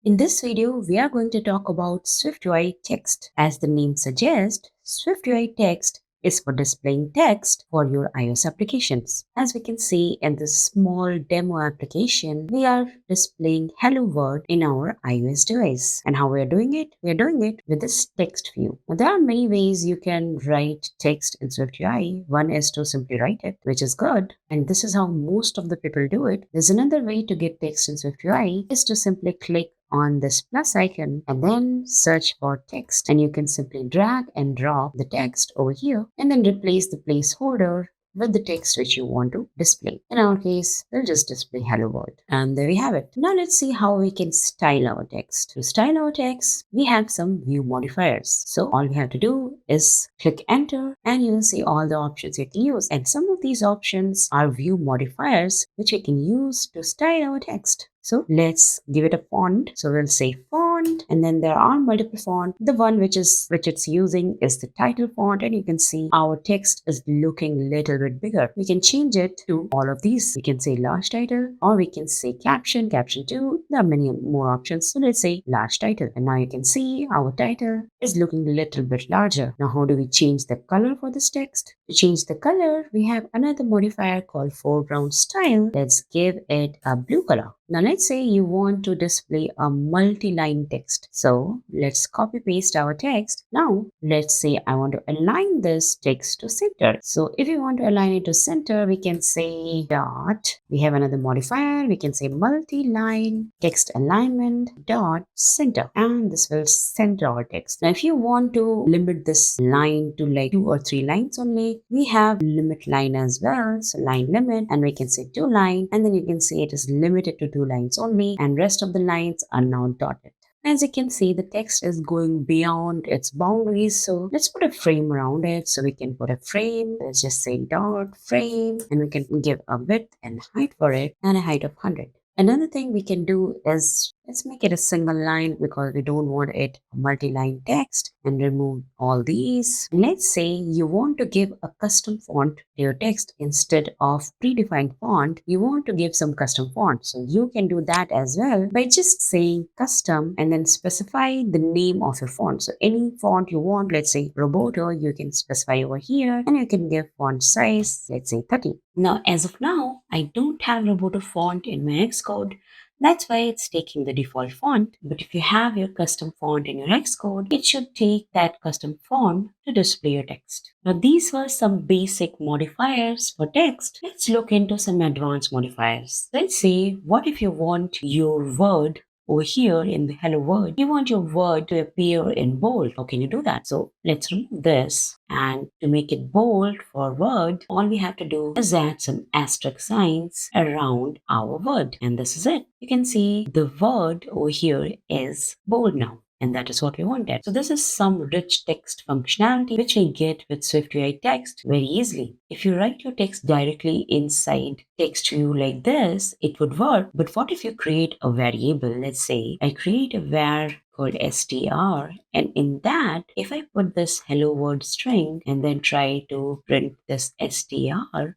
In this video, we are going to talk about SwiftUI text. As the name suggests, SwiftUI text is for displaying text for your iOS applications. As we can see in this small demo application, we are displaying Hello World in our iOS device. And how we are doing it? We are doing it with this text view. Now, there are many ways you can write text in SwiftUI. One is to simply write it, which is good. And this is how most of the people do it. There's another way to get text in SwiftUI is to simply click on this plus icon and then search for text, and you can simply drag and drop the text over here and then replace the placeholder with the text which you want to display. In our case, we'll just display hello world. And there we have it. Now let's see how we can style our text. To style our text, we have some view modifiers. So all we have to do is click enter and you will see all the options you can use. And some of these options are view modifiers which we can use to style our text. So let's give it a font. So we'll say font, and then there are multiple fonts. The one which it's using is the title font, and you can see our text is looking a little bit bigger. We can change it to all of these. We can say large title, or we can say caption, caption 2. There are many more options. So let's say large title. And now you can see our title is looking a little bit larger. Now how do we change the color for this text? To change the color, we have another modifier called foreground style. Let's give it a blue color. Now let's say you want to display a multi-line text. So let's copy paste our text. Now let's say I want to align this text to center. So if you want to align it to center, we can say dot. We have another modifier. We can say multi-line text alignment dot center, and this will center our text. Now if you want to limit this line to like 2 or 3 lines only, we have limit line as well. So line limit, and we can say 2 line, and then you can see it is limited to 2 lines only, and rest of the lines are now dotted. As you can see, the text is going beyond its boundaries. So let's put a frame around it. So we can put a frame. Let's just say dot frame, and we can give a width and height for it, and a height of 100. Another thing we can do is let's make it a single line because we don't want it multi-line text, and remove all these. Let's say you want to give a custom font to your text instead of predefined font. You want to give some custom font. So you can do that as well by just saying custom and then specify the name of your font. So any font you want, let's say Roboto, you can specify over here, and you can give font size, let's say 30. Now, as of now, I don't have Roboto font in my Xcode. That's why it's taking the default font. But if you have your custom font in your Xcode, it should take that custom font to display your text. Now, these were some basic modifiers for text. Let's look into some advanced modifiers. Let's say, what if you want your word over here in the hello world, you want your word to appear in bold. How can you do that? So let's remove this, and to make it bold for word, all we have to do is add some asterisk signs around our word, and this is it. You can see the word over here is bold now. And that is what we wanted. So this is some rich text functionality which we get with SwiftUI text very easily. If you write your text directly inside text view like this, it would work. But what if you create a variable? Let's say I create a var called str, and in that, if I put this hello world string and then try to print this str,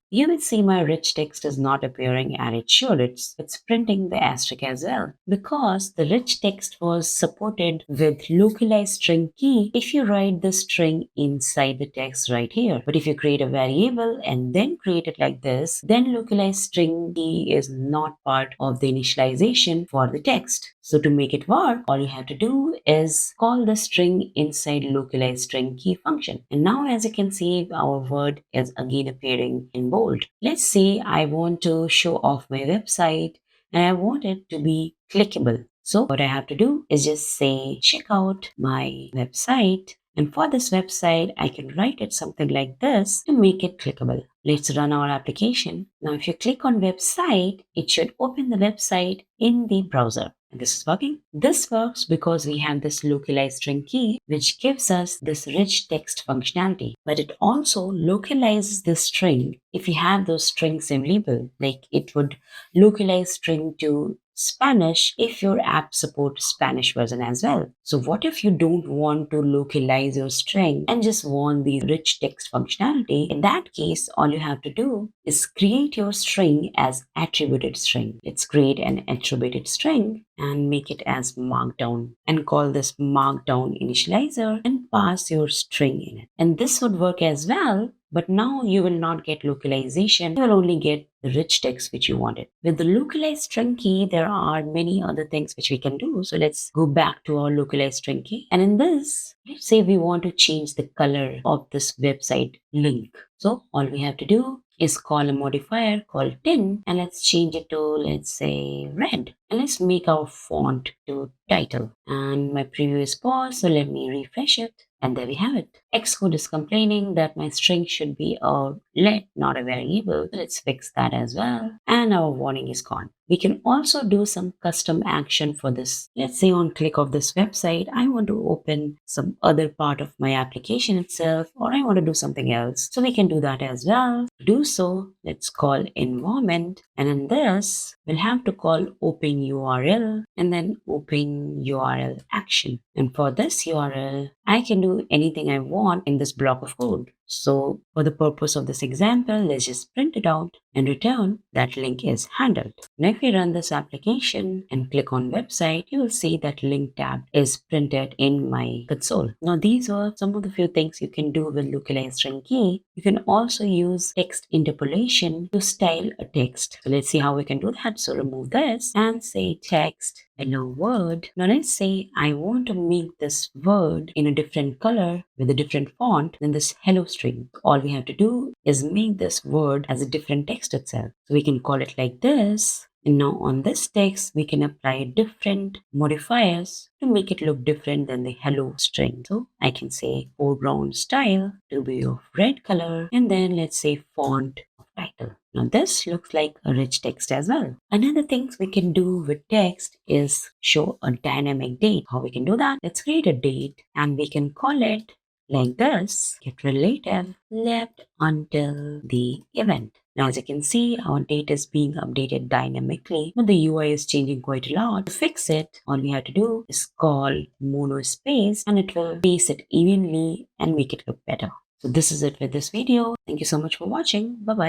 you will see my rich text is not appearing, and it should. It's printing the asterisk as well, because the rich text was supported with localized string key if you write the string inside the text right here. But if you create a variable and then create it like this, then localized string key is not part of the initialization for the text. So to make it work, all you have to do is call the string inside localized string key function. And now as you can see, our word is again appearing in bold. Let's say I want to show off my website and I want it to be clickable. So what I have to do is just say check out my website. And for this website, I can write it something like this to make it clickable. Let's run our application. Now, if you click on website, it should open the website in the browser. And this is working. This works because we have this localized string key, which gives us this rich text functionality. But it also localizes the string if you have those strings available. Like it would localize string to Spanish if your app supports Spanish version as well. So what if you don't want to localize your string and just want the rich text functionality? In that case, all you have to do is create your string as attributed string. Let's create an attributed string and make it as markdown and call this markdown initializer and pass your string in it. And this would work as well, but now you will not get localization. You will only get the rich text which you wanted. With the localized string key, there are many other things which we can do. So let's go back to our localized string key. And in this, let's say we want to change the color of this website link. So all we have to do is call a modifier called tint, and let's change it to, let's say, red. And let's make our font to title. And my preview is paused, so let me refresh it. And there we have it. Xcode is complaining that my string should be a let, not a variable. Let's fix that as well. And our warning is gone. We can also do some custom action for this. Let's say on click of this website, I want to open some other part of my application itself, or I want to do something else. So we can do that as well. To do so, let's call environment. And in this, we'll have to call open URL and then open URL action. And for this URL, I can do anything I want in this block of code. So for the purpose of this example, let's just print it out and return that link is handled. Now if we run this application and click on website, you will see that link tab is printed in my console. Now these are some of the few things you can do with localized string key. You can also use text interpolation to style a text. So let's see how we can do that. So remove this and say text hello word. Now let's say I want to make this word in a different color with a different font than this hello string. All we have to do is make this word as a different text itself. So we can call it like this. And now on this text, we can apply different modifiers to make it look different than the hello string. So I can say foreground style to be of red color, and then let's say font of title. Now this looks like a rich text as well. Another thing we can do with text is show a dynamic date. How we can do that? Let's create a date and we can call it like this, get relative left until the event. Now as you can see, our date is being updated dynamically, but the UI is changing quite a lot. To fix it, all we have to do is call monospace and it will paste it evenly and make it look better. So this is it with this video. Thank you so much for watching. Bye-bye.